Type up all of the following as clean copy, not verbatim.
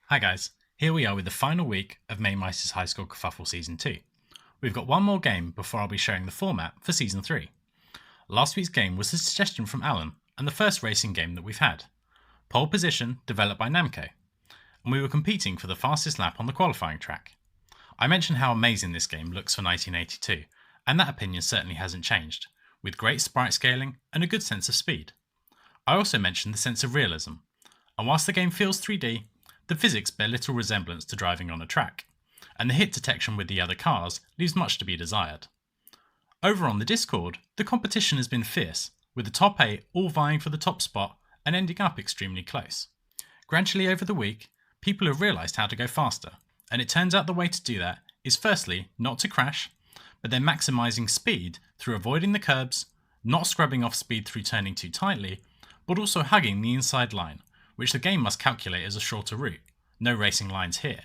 Hi guys, here we are with the final week of Mamemeister's High School Kerfuffle Season 2. We've got one more game before I'll be showing the format for Season 3. Last week's game was a suggestion from Alan and the first racing game that we've had. Pole position developed by Namco, and we were competing for the fastest lap on the qualifying track. I mentioned how amazing this game looks for 1982, and that opinion certainly hasn't changed, with great sprite scaling and a good sense of speed. I also mentioned the sense of realism, and whilst the game feels 3D, the physics bear little resemblance to driving on a track, and the hit detection with the other cars leaves much to be desired. Over on the Discord, the competition has been fierce, with the top 8 all vying for the top spot and ending up extremely close. Gradually over the week, people have realised how to go faster, and it turns out the way to do that is firstly not to crash, but then maximising speed through avoiding the curbs, not scrubbing off speed through turning too tightly, but also hugging the inside line, which the game must calculate as a shorter route. No racing lines here.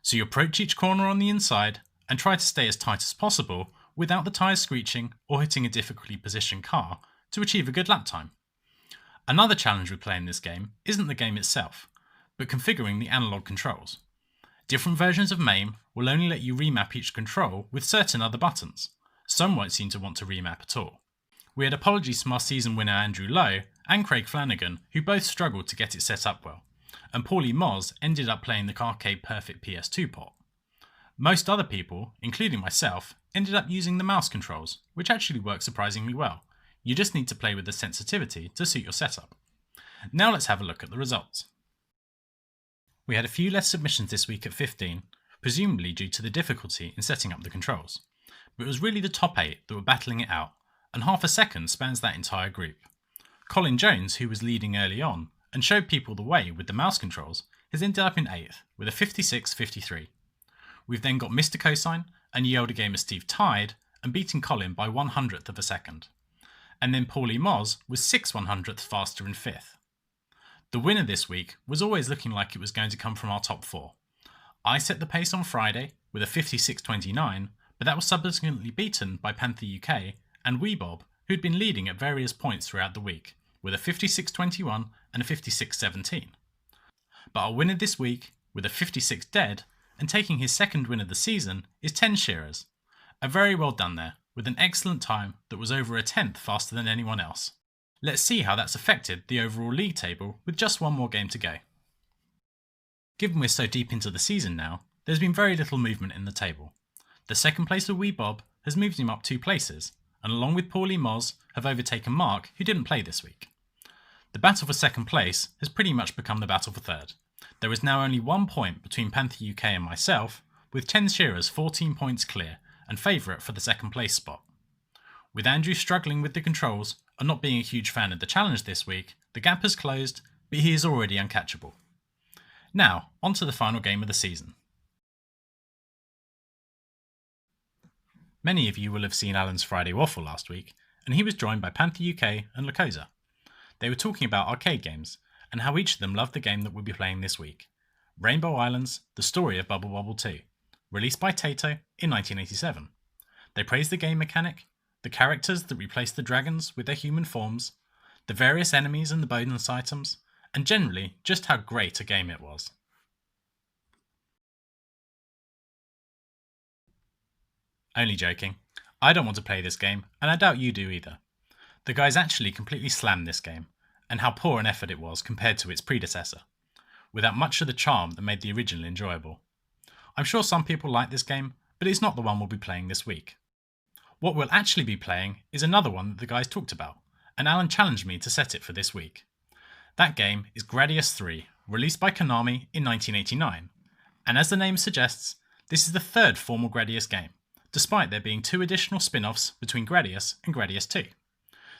So you approach each corner on the inside and try to stay as tight as possible without the tyres screeching or hitting a difficultly positioned car to achieve a good lap time. Another challenge with playing this game isn't the game itself, but configuring the analogue controls. Different versions of MAME will only let you remap each control with certain other buttons. Some won't seem to want to remap at all. We had apologies from our season winner Andrew Lowe and Craig Flanagan, who both struggled to get it set up well, and Paulie Moz ended up playing the Arcade Perfect PS2 port. Most other people, including myself, ended up using the mouse controls, which actually work surprisingly well. You just need to play with the sensitivity to suit your setup. Now let's have a look at the results. We had a few less submissions this week at 15, presumably due to the difficulty in setting up the controls, but it was really the top 8 that were battling it out, and half a second spans that entire group. Colin Jones, who was leading early on and showed people the way with the mouse controls, has ended up in 8th with a 56.53. We've then got Mr. Cosine and Yelda Gamer Steve tied and beating Colin by 100th of a second. And then Paulie Moz was 6/100ths faster in 5th. The winner this week was always looking like it was going to come from our top 4. I set the pace on Friday with a 56.29, but that was subsequently beaten by Panther UK and Weebob, who'd been leading at various points throughout the week, with a 56.21 and a 56.17. But our winner this week, with a 56 dead, and taking his second win of the season, is 10 Shearers. A very well done there, with an excellent time that was over a 10th faster than anyone else. Let's see how that's affected the overall league table with just one more game to go. Given we're so deep into the season now, there's been very little movement in the table. The second place of Weebob has moved him up 2 places, and along with Paulie Moz have overtaken Mark, who didn't play this week. The battle for second place has pretty much become the battle for third. There is now only 1 point between Panther UK and myself, with 10 Shearers 14 points clear and favourite for the second place spot. With Andrew struggling with the controls and not being a huge fan of the challenge this week, the gap has closed, but he is already uncatchable. Now, on to the final game of the season. Many of you will have seen Alan's Friday Waffle last week, and he was joined by Panther UK and Lakosa. They were talking about arcade games, and how each of them loved the game that we'll be playing this week. Rainbow Islands, The Story of Bubble Bobble 2, released by Taito in 1987. They praised the game mechanic, the characters that replaced the dragons with their human forms, the various enemies and the bonus items, and generally just how great a game it was. Only joking. I don't want to play this game, and I doubt you do either. The guys actually completely slammed this game, and how poor an effort it was compared to its predecessor, without much of the charm that made the original enjoyable. I'm sure some people like this game, but it's not the one we'll be playing this week. What we'll actually be playing is another one that the guys talked about, and Alan challenged me to set it for this week. That game is Gradius III, released by Konami in 1989, and as the name suggests, this is the third formal Gradius game, despite there being 2 additional spin-offs between Gradius and Gradius II.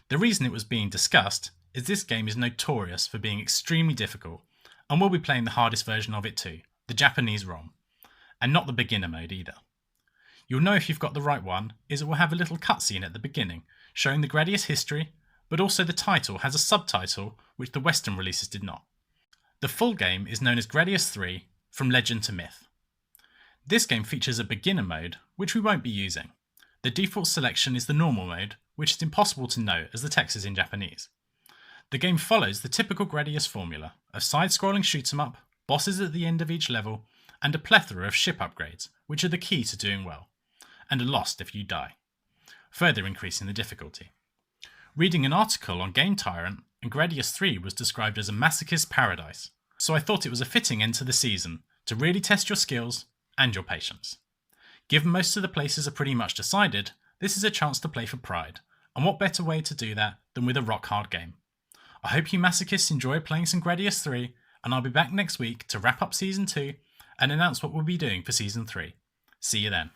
The reason it was being discussed is this game is notorious for being extremely difficult, and we'll be playing the hardest version of it too, the Japanese ROM, and not the beginner mode either. You'll know if you've got the right one, is it will have a little cutscene at the beginning, showing the Gradius history, but also the title has a subtitle which the Western releases did not. The full game is known as Gradius III, From Legend to Myth. This game features a beginner mode, which we won't be using. The default selection is the normal mode, which is impossible to know as the text is in Japanese. The game follows the typical Gradius formula of side-scrolling shoot 'em up bosses at the end of each level, and a plethora of ship upgrades, which are the key to doing well, and are lost if you die, further increasing the difficulty. Reading an article on Game Tyrant, and Gradius III was described as a masochist paradise, so I thought it was a fitting end to the season to really test your skills and your patience. Given most of the places are pretty much decided, this is a chance to play for pride, and what better way to do that than with a rock hard game. I hope you masochists enjoy playing some Gradius 3, and I'll be back next week to wrap up Season 2 and announce what we'll be doing for Season 3. See you then.